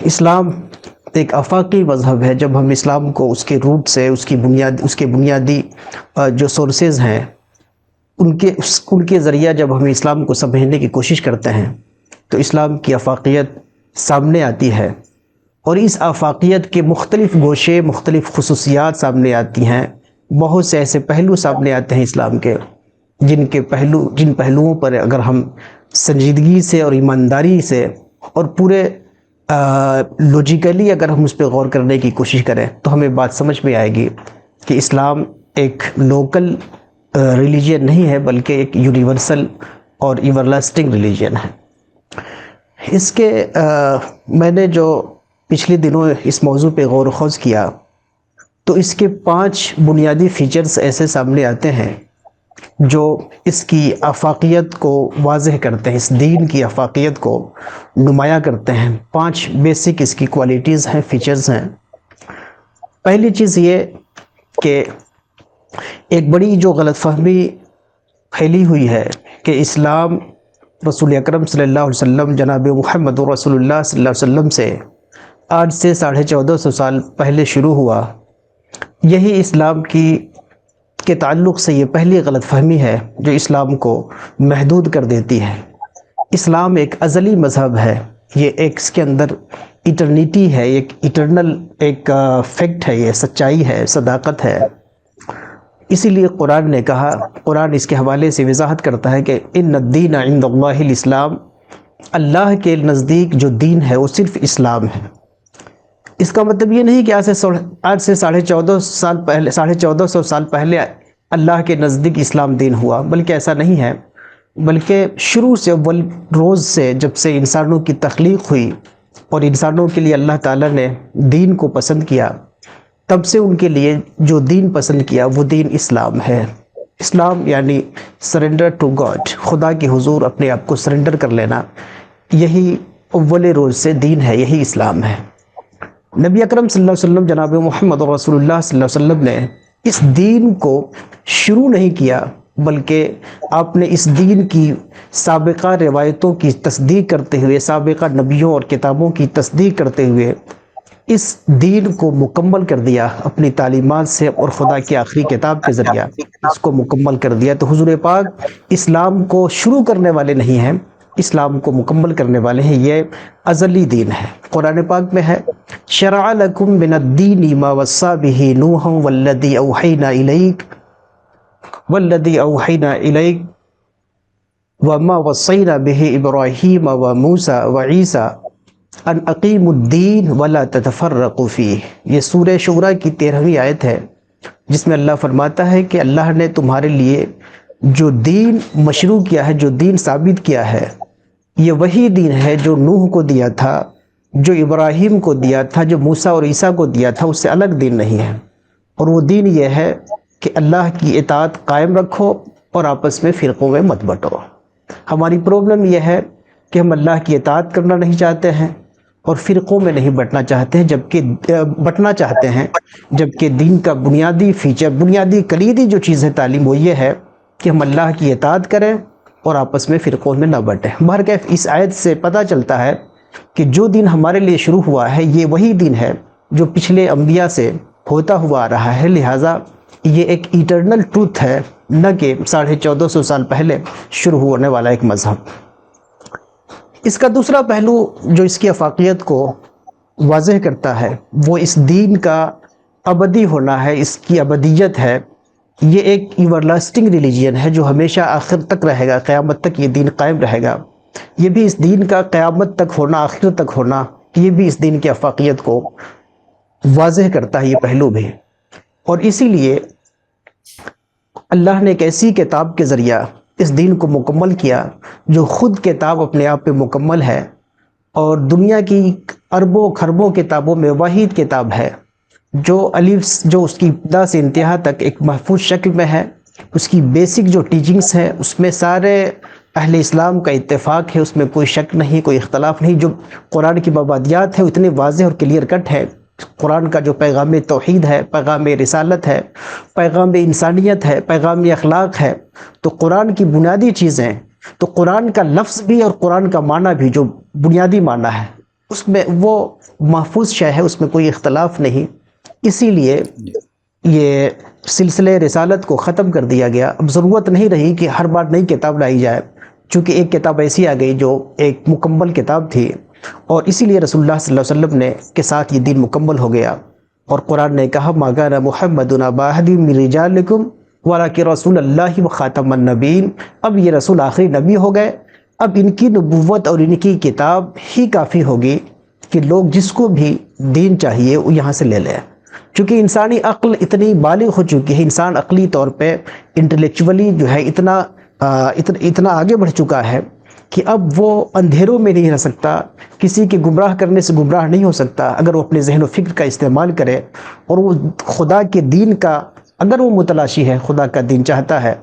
اسلام ایک آفاقی مذہب ہے۔ جب ہم اسلام کو اس کے روٹ سے، اس کے بنیادی جو سورسز ہیں ان کے ذریعہ جب ہم اسلام کو سمجھنے کی کوشش کرتے ہیں تو اسلام کی آفاقیت سامنے آتی ہے، اور اس آفاقیت کے مختلف گوشے، مختلف خصوصیات سامنے آتی ہیں۔ بہت سے ایسے پہلو سامنے آتے ہیں اسلام کے جن پہلوؤں پر اگر ہم سنجیدگی سے اور ایمانداری سے اور پورے لوجیکلی اگر ہم اس پہ غور کرنے کی کوشش کریں تو ہمیں بات سمجھ میں آئے گی کہ اسلام ایک لوکل ریلیجن نہیں ہے، بلکہ ایک یونیورسل اور ایور لاسٹنگ ریلیجن ہے۔ اس کے میں نے جو پچھلے دنوں اس موضوع پہ غور و خوض کیا تو اس کے 5 بنیادی فیچرز ایسے سامنے آتے ہیں جو اس کی آفاقیت کو واضح کرتے ہیں، اس دین کی آفاقیت کو نمایاں کرتے ہیں۔ 5 بیسک اس کی کوالٹیز ہیں، فیچرز ہیں۔ پہلی چیز یہ کہ ایک بڑی جو غلط فہمی پھیلی ہوئی ہے کہ اسلام رسول اکرم صلی اللہ علیہ وسلم، جناب محمد رسول اللہ صلی اللہ علیہ وسلم سے آج سے 1450 سال پہلے شروع ہوا۔ یہی اسلام کے تعلق سے یہ پہلی غلط فہمی ہے جو اسلام کو محدود کر دیتی ہے۔ اسلام ایک ازلی مذہب ہے، یہ ایک اس کے اندر ایٹرنیٹی ہے، ایک ایٹرنل ایک فیکٹ ہے، یہ سچائی ہے، صداقت ہے۔ اسی لیے قرآن نے کہا، قرآن اس کے حوالے سے وضاحت کرتا ہے کہ ان الدین عند اللہ الاسلام، اللہ کے نزدیک جو دین ہے وہ صرف اسلام ہے۔ اس کا مطلب یہ نہیں کہ آج سے 1450 سال پہلے اللہ کے نزدیک اسلام دین ہوا، بلکہ ایسا نہیں ہے، بلکہ شروع سے اول روز سے جب سے انسانوں کی تخلیق ہوئی اور انسانوں کے لیے اللہ تعالیٰ نے دین کو پسند کیا، تب سے ان کے لیے جو دین پسند کیا وہ دین اسلام ہے۔ اسلام یعنی سرنڈر ٹو گاڈ، خدا کے حضور اپنے آپ کو سرنڈر کر لینا، یہی اول روز سے دین ہے، یہی اسلام ہے۔ نبی اکرم صلی اللہ علیہ وسلم، جناب محمد رسول اللہ صلی اللہ علیہ وسلم نے اس دین کو شروع نہیں کیا، بلکہ آپ نے اس دین کی سابقہ روایتوں کی تصدیق کرتے ہوئے، سابقہ نبیوں اور کتابوں کی تصدیق کرتے ہوئے اس دین کو مکمل کر دیا اپنی تعلیمات سے اور خدا کی آخری کتاب کے ذریعہ اس کو مکمل کر دیا۔ تو حضور پاک اسلام کو شروع کرنے والے نہیں ہیں، اسلام کو مکمل کرنے والے ہیں، یہ ازلی دین ہے۔ قرآن پاک میں ہے شرع لکم من الدین ما وصی بہ نوحا والذی اوحینا الیک وما وصینا بہ ابراہیم وموسیٰ وعیسیٰ ان اقیموا الدین ولا تتفرقوا فیہ۔ یہ سورہ شورى کی 13ویں آیت ہے، جس میں اللہ فرماتا ہے کہ اللہ نے تمہارے لیے جو دین مشروع کیا ہے، جو دین ثابت کیا ہے، یہ وہی دین ہے جو نوح کو دیا تھا، جو ابراہیم کو دیا تھا، جو موسیٰ اور عیسیٰ کو دیا تھا، اس سے الگ دین نہیں ہے۔ اور وہ دین یہ ہے کہ اللہ کی اطاعت قائم رکھو اور آپس میں فرقوں میں مت بٹو۔ ہماری پرابلم یہ ہے کہ ہم اللہ کی اطاعت کرنا نہیں چاہتے ہیں اور فرقوں میں نہیں بٹنا چاہتے ہیں، جبکہ دین کا بنیادی فیچر، بنیادی کلیدی جو چیز ہے تعلیم، وہ یہ ہے کہ ہم اللہ کی اطاعت کریں اور آپس میں فرقوں میں نہ بٹیں۔ بہرکیف اس آیت سے پتہ چلتا ہے کہ جو دین ہمارے لیے شروع ہوا ہے یہ وہی دین ہے جو پچھلے انبیاء سے ہوتا ہوا آ رہا ہے، لہٰذا یہ ایک ایٹرنل ٹروتھ ہے، نہ کہ 1450 سال پہلے شروع ہونے والا ایک مذہب۔ اس کا دوسرا پہلو جو اس کی آفاقیت کو واضح کرتا ہے وہ اس دین کا ابدی ہونا ہے، اس کی ابدیت ہے۔ یہ ایک ایور لاسٹنگ ریلیجن ہے جو ہمیشہ آخر تک رہے گا، قیامت تک یہ دین قائم رہے گا۔ یہ بھی اس دین کا قیامت تک ہونا، آخر تک ہونا، یہ بھی اس دین کی آفاقیت کو واضح کرتا ہے، یہ پہلو بھی۔ اور اسی لیے اللہ نے ایک ایسی کتاب کے ذریعہ اس دین کو مکمل کیا جو خود کتاب اپنے آپ پہ مکمل ہے اور دنیا کی اربوں کھربوں کتابوں میں واحد کتاب ہے جو اس کی ابتدا سے انتہا تک ایک محفوظ شکل میں ہے۔ اس کی بیسک جو ٹیچنگز ہیں اس میں سارے اہل اسلام کا اتفاق ہے، اس میں کوئی شک نہیں، کوئی اختلاف نہیں۔ جو قرآن کی مبادیات ہیں اتنے واضح اور کلیئر کٹ ہے۔ قرآن کا جو پیغام توحید ہے، پیغام رسالت ہے، پیغام انسانیت ہے، پیغام اخلاق ہے، تو قرآن کی بنیادی چیزیں، تو قرآن کا لفظ بھی اور قرآن کا معنی بھی جو بنیادی معنی ہے اس میں وہ محفوظ شے ہے، اس میں کوئی اختلاف نہیں. اسی لیے یہ سلسلہ رسالت کو ختم کر دیا گیا. اب ضرورت نہیں رہی کہ ہر بار نئی کتاب لائی جائے، چونکہ ایک کتاب ایسی آ گئی جو ایک مکمل کتاب تھی، اور اسی لیے رسول اللہ صلی اللہ علیہ وسلم نے کے ساتھ یہ دین مکمل ہو گیا. اور قرآن نے کہا ما کان محمد ابا احد من رجالکم ولکن رسول اللہ وخاتم النبیین. اب یہ رسول آخری نبی ہو گئے، اب ان کی نبوت اور ان کی کتاب ہی کافی ہوگی کہ لوگ جس کو بھی دین چاہیے وہ یہاں سے لے لیں. چونکہ انسانی عقل اتنی بالغ ہو چکی ہے، انسان عقلی طور پہ انٹلیکچولی جو ہے اتنا آگے بڑھ چکا ہے کہ اب وہ اندھیروں میں نہیں رہ سکتا، کسی کے گمراہ کرنے سے گمراہ نہیں ہو سکتا. اگر وہ اپنے ذہن و فکر کا استعمال کرے اور وہ خدا کے دین کا، اگر وہ متلاشی ہے، خدا کا دین چاہتا ہے،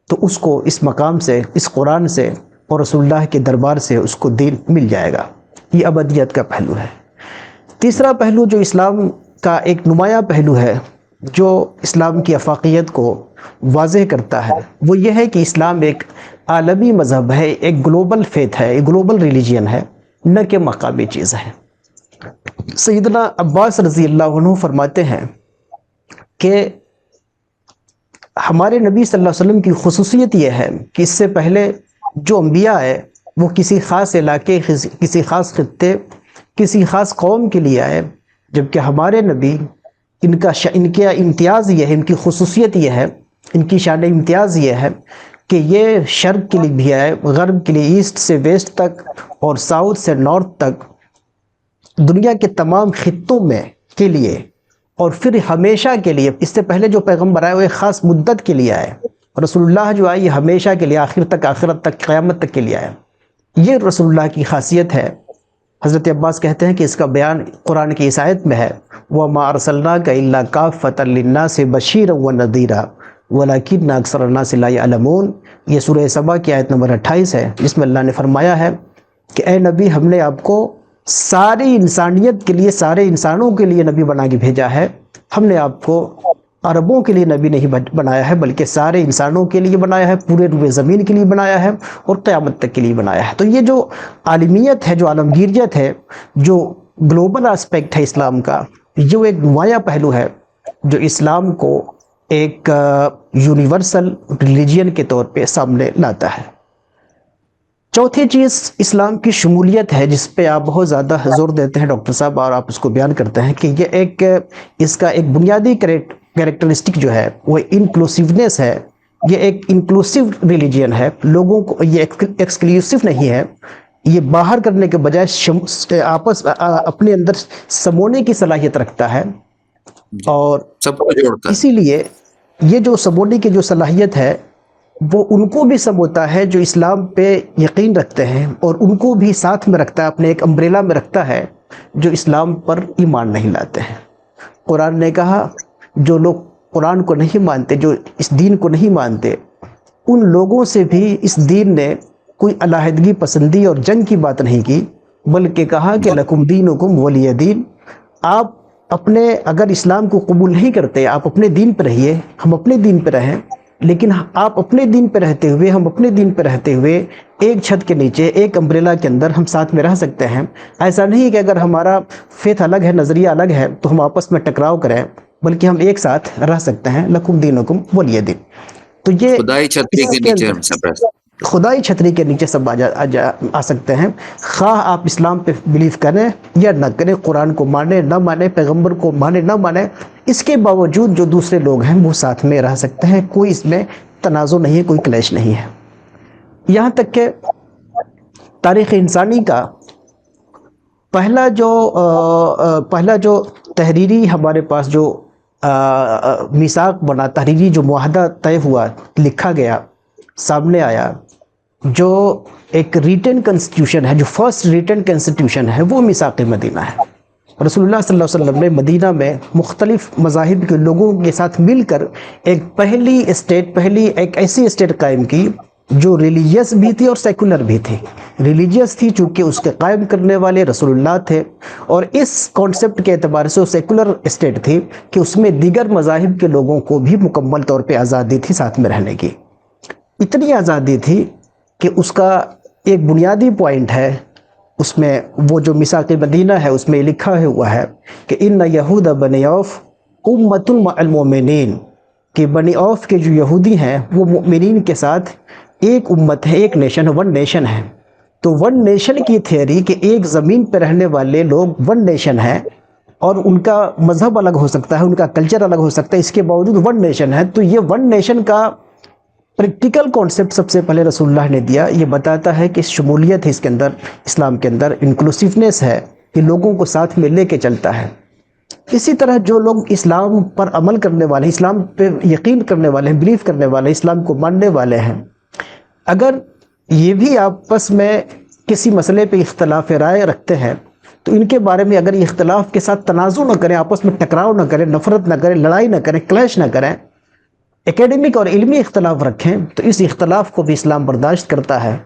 تو اس کو اس مقام سے، اس قرآن سے اور رسول اللہ کے دربار سے اس کو دین مل جائے گا. یہ ابدیت کا پہلو ہے. تیسرا پہلو جو اسلام کا ایک نمایاں پہلو ہے، جو اسلام کی افاقیت کو واضح کرتا ہے، وہ یہ ہے کہ اسلام ایک عالمی مذہب ہے، ایک گلوبل فیتھ ہے، ایک گلوبل ریلیجین ہے، نہ کہ مقامی چیز ہے. سیدنا عباس رضی اللہ عنہ فرماتے ہیں کہ ہمارے نبی صلی اللہ علیہ وسلم کی خصوصیت یہ ہے کہ اس سے پہلے جو انبیاء ہے وہ کسی خاص علاقے، کسی خاص خطے، کسی خاص قوم کے لیے آئے، جبکہ ہمارے نبی ان کا امتیاز یہ ہے، ان کی خصوصیت یہ ہے، ان کی شان امتیاز یہ ہے کہ یہ شرق کے لیے بھی آئے، غرب کے لیے، ایسٹ سے ویسٹ تک اور ساؤتھ سے نارتھ تک، دنیا کے تمام خطوں میں کے لیے، اور پھر ہمیشہ کے لیے. اس سے پہلے جو پیغمبر آئے وہ ایک خاص مدت کے لیے آئے، اور رسول اللہ جو آئے یہ ہمیشہ کے لیے، آخر تک، آخرت تک، قیامت تک کے لیے آئے. یہ رسول اللہ کی خاصیت ہے. حضرت عباس کہتے ہیں کہ اس کا بیان قرآن کی اس آیت میں ہے وَمَا أَرْسَلْنَاكَ إِلَّا كَافَّةً لِلنَّاسِ بَشِيرًا وَنَذِيرًا وَلَكِنَّ أَكْثَرَ النَّاسِ لَا يَعْلَمُونَ. یہ سورہ سبا کی آیت نمبر 28 ہے، جس میں اللہ نے فرمایا ہے کہ اے نبی، ہم نے آپ کو ساری انسانیت کے لیے، سارے انسانوں کے لیے نبی بنا کے بھیجا ہے. ہم نے آپ کو عربوں کے لیے نبی نہیں بنایا ہے، بلکہ سارے انسانوں کے لیے بنایا ہے، پورے روئے زمین کے لیے بنایا ہے اور قیامت تک کے لیے بنایا ہے. تو یہ جو عالمیت ہے، جو عالمگیریت ہے، جو گلوبل آسپیکٹ ہے اسلام کا، جو ایک نمایاں پہلو ہے جو اسلام کو ایک یونیورسل ریلیجین کے طور پہ سامنے لاتا ہے. چوتھی چیز اسلام کی شمولیت ہے، جس پہ آپ بہت زیادہ زور دیتے ہیں ڈاکٹر صاحب، اور آپ اس کو بیان کرتے ہیں کہ یہ اس کا ایک بنیادی کریکٹرسٹک جو ہے وہ انکلوسیونیس ہے. یہ ایک انکلوسیو ریلیجین ہے، لوگوں کو یہ ایکسکلوسیو نہیں ہے. یہ باہر کرنے کے بجائے اپنے اندر سمونے کی صلاحیت رکھتا ہے، اور سب کو جوڑتا ہے. اسی لیے یہ جو سمونے کی جو صلاحیت ہے وہ ان کو بھی سموتا ہے جو اسلام پہ یقین رکھتے ہیں، اور ان کو بھی ساتھ میں رکھتا ہے، اپنے ایک امبریلا میں رکھتا ہے جو اسلام پر ایمان نہیں لاتے ہیں. قرآن نے کہا جو لوگ قرآن کو نہیں مانتے، جو اس دین کو نہیں مانتے، ان لوگوں سے بھی اس دین نے کوئی علیحدگی پسندی اور جنگ کی بات نہیں کی، بلکہ کہا کہ لکم دینکم ولی دین. آپ اپنے اگر اسلام کو قبول نہیں کرتے، آپ اپنے دین پہ رہیے، ہم اپنے دین پہ رہیں، لیکن آپ اپنے دین پہ رہتے ہوئے، ہم اپنے دین پہ رہتے ہوئے ایک چھت کے نیچے، ایک امبریلا کے اندر ہم ساتھ میں رہ سکتے ہیں. ایسا نہیں کہ اگر ہمارا فیتھ الگ ہے، نظریہ الگ ہے، تو ہم آپس میں ٹکراؤ کریں، بلکہ ہم ایک ساتھ رہ سکتے ہیں. لکم دینکم ولی دین. تو یہ خدائی چھتری کے نیچے ہم سب رہتے ہیں. خدائی چھتری کے نیچے سب آ سکتے ہیں، خواہ آپ اسلام پہ بلیف کریں یا نہ کریں، قرآن کو مانیں نہ مانیں، پیغمبر کو مانیں نہ مانیں، اس کے باوجود جو دوسرے لوگ ہیں وہ ساتھ میں رہ سکتے ہیں. کوئی اس میں تنازع نہیں ہے، کوئی کلیش نہیں ہے. یہاں تک کہ تاریخ انسانی کا پہلا جو تحریری ہمارے پاس جو میثاق بنا، تحریری جو معاہدہ طے ہوا، لکھا گیا، سامنے آیا، جو ایک ریٹن کنسٹیٹیوشن ہے، جو فرسٹ ریٹن کنسٹیٹیوشن ہے، وہ میثاق مدینہ ہے. رسول اللہ صلی اللہ علیہ وسلم نے مدینہ میں مختلف مذاہب کے لوگوں کے ساتھ مل کر ایک ایک ایسی اسٹیٹ قائم کی جو ریلیجیس بھی تھی اور سیکولر بھی تھی. ریلیجیس تھی چونکہ اس کے قائم کرنے والے رسول اللہ تھے، اور اس کانسیپٹ کے اعتبار سے وہ سیکولر اسٹیٹ تھی کہ اس میں دیگر مذاہب کے لوگوں کو بھی مکمل طور پہ آزادی تھی ساتھ میں رہنے کی. اتنی آزادی تھی کہ اس کا ایک بنیادی پوائنٹ ہے، اس میں وہ جو میثاق مدینہ ہے اس میں لکھا ہوا ہے کہ ان یہود بنی عوف امۃ مع المؤمنین، کہ بنی عوف کے جو یہودی ہیں وہ مؤمنین کے ساتھ ایک امت ہے، ایک نیشن ہے، ون نیشن ہے۔ تو ون نیشن کی تھیوری کہ ایک زمین پہ رہنے والے لوگ ون نیشن ہیں، اور ان کا مذہب الگ ہو سکتا ہے، ان کا کلچر الگ ہو سکتا ہے، اس کے باوجود ون نیشن ہے۔ تو یہ ون نیشن کا پریکٹیکل کانسیپٹ سب سے پہلے رسول اللہ نے دیا۔ یہ بتاتا ہے کہ شمولیت ہے اس کے اندر، اسلام کے اندر انکلوسیونیس ہے، کہ لوگوں کو ساتھ میں لے کے چلتا ہے۔ اسی طرح جو لوگ اسلام پر عمل کرنے والے ہیں، اسلام پہ یقین کرنے والے ہیں، بلیف کرنے والے ہیں، اسلام کو ماننے والے ہیں، اگر یہ بھی آپس میں کسی مسئلے پہ اختلاف رائے رکھتے ہیں تو ان کے بارے میں اگر یہ اختلاف کے ساتھ تنازع نہ کریں، آپس میں ٹکراؤ نہ کریں، نفرت نہ کریں، لڑائی نہ کریں، کلیش نہ کریں، ایکیڈمک اور علمی اختلاف رکھیں، تو اس اختلاف کو بھی اسلام برداشت کرتا ہے۔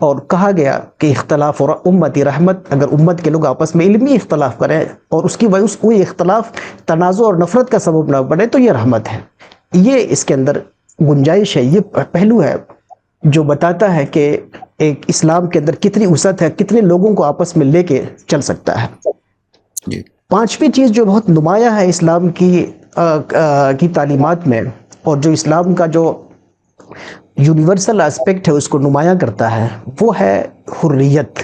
اور کہا گیا کہ اختلاف اور امتی رحمت، اگر امت کے لوگ آپس میں علمی اختلاف کریں اور اس کی وجہ سے کوئی اختلاف تنازع اور نفرت کا سبب نہ بنے تو یہ رحمت ہے۔ یہ اس کے اندر گنجائش ہے، یہ پہلو ہے جو بتاتا ہے کہ ایک اسلام کے اندر کتنی وسعت ہے، کتنے لوگوں کو آپس میں لے کے چل سکتا ہے۔ پانچویں چیز جو بہت نمایاں ہے اسلام کی تعلیمات میں، اور جو اسلام کا جو یونیورسل اسپیکٹ ہے اس کو نمایاں کرتا ہے، وہ ہے حریت۔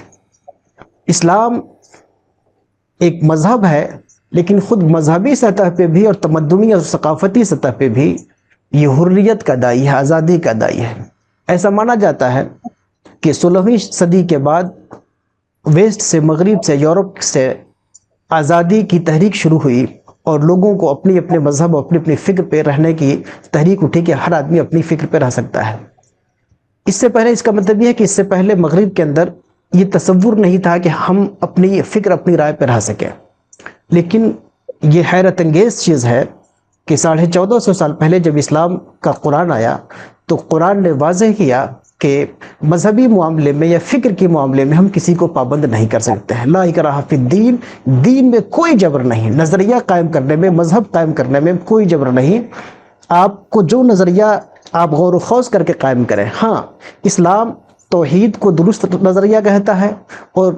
اسلام ایک مذہب ہے، لیکن خود مذہبی سطح پہ بھی اور تمدنی اور ثقافتی سطح پہ بھی یہ حریت کا داعی ہے، آزادی کا داعی ہے۔ ایسا مانا جاتا ہے کہ 16ویں صدی کے بعد ویسٹ سے، مغرب سے، یورپ سے آزادی کی تحریک شروع ہوئی، اور لوگوں کو اپنی اپنے مذہب اور اپنی اپنی فکر پہ رہنے کی تحریک اٹھی کہ ہر آدمی اپنی فکر پہ رہ سکتا ہے۔ اس سے پہلے، اس کا مطلب یہ ہے کہ اس سے پہلے مغرب کے اندر یہ تصور نہیں تھا کہ ہم اپنی فکر، اپنی رائے پہ رہ سکیں۔ لیکن یہ حیرت انگیز چیز ہے کہ 1450 سال پہلے جب اسلام کا قرآن آیا تو قرآن نے واضح کیا کہ مذہبی معاملے میں یا فکر کے معاملے میں ہم کسی کو پابند نہیں کر سکتے ہیں۔ لا اکراہ فی الدین، دین میں کوئی جبر نہیں، نظریہ قائم کرنے میں، مذہب قائم کرنے میں کوئی جبر نہیں۔ آپ کو جو نظریہ آپ غور و خوض کر کے قائم کریں۔ ہاں، اسلام توحید کو درست نظریہ کہتا ہے، اور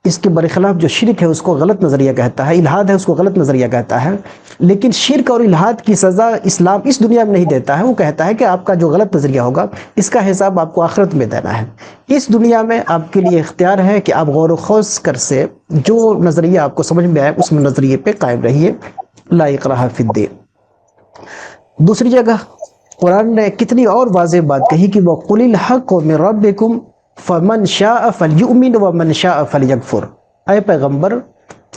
اس کے برخلاف جو شرک ہے اس کو غلط نظریہ کہتا ہے، الحاد ہے اس کو غلط نظریہ کہتا ہے۔ لیکن شرک اور الحاد کی سزا اسلام اس دنیا میں نہیں دیتا ہے، وہ کہتا ہے کہ آپ کا جو غلط نظریہ ہوگا اس کا حساب آپ کو آخرت میں دینا ہے۔ اس دنیا میں آپ کے لیے اختیار ہے کہ آپ غور و خوض کر سے جو نظریہ آپ کو سمجھ میں آئے اس نظریے پہ قائم رہیے۔ لا اکراہ فی الدین۔ دوسری جگہ قرآن نے کتنی اور واضح بات کہی کہ وَقُلِ الْحَقُّ مِن رَبِّكُمْ فَمَنْ شَاءَ فَلْيُؤْمِنْ وَمَنْ شَاءَ فَلْيَكْفُرْ۔ اے پیغمبر،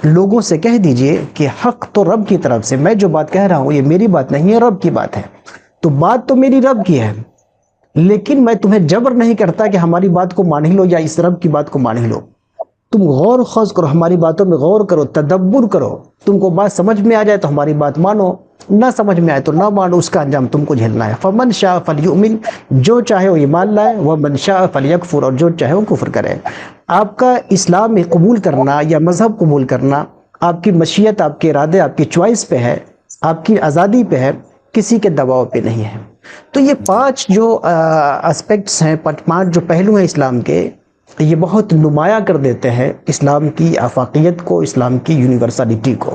لوگوں سے کہہ دیجئے کہ حق تو رب کی طرف سے، میں جو بات کہہ رہا ہوں یہ میری بات نہیں ہے، رب کی بات ہے۔ تو بات تو میری رب کی ہے، لیکن میں تمہیں جبر نہیں کرتا کہ ہماری بات کو مان ہی لو یا اس رب کی بات کو مان ہی لو۔ تم غور و خوض کرو، ہماری باتوں میں غور کرو، تدبر کرو، تم کو بات سمجھ میں آ جائے تو ہماری بات مانو، نہ سمجھ میں آئے تو نہ مانو، اس کا انجام تم کو جھیلنا ہے۔ فمن شاء فلیؤمن، جو چاہے وہ ایمان لائے، ومن شاء فلیکفر، اور جو چاہے وہ کفر کرے۔ آپ کا اسلام میں قبول کرنا یا مذہب قبول کرنا آپ کی مشیت، آپ کے ارادے، آپ کی چوائس پہ ہے، آپ کی آزادی پہ ہے، کسی کے دباؤ پہ نہیں ہے۔ تو یہ پانچ جو اسپیکٹس ہیں، پانچ جو پہلو ہیں اسلام کے، یہ بہت نمایاں کر دیتے ہیں اسلام کی آفاقیت کو، اسلام کی یونیورسلٹی کو۔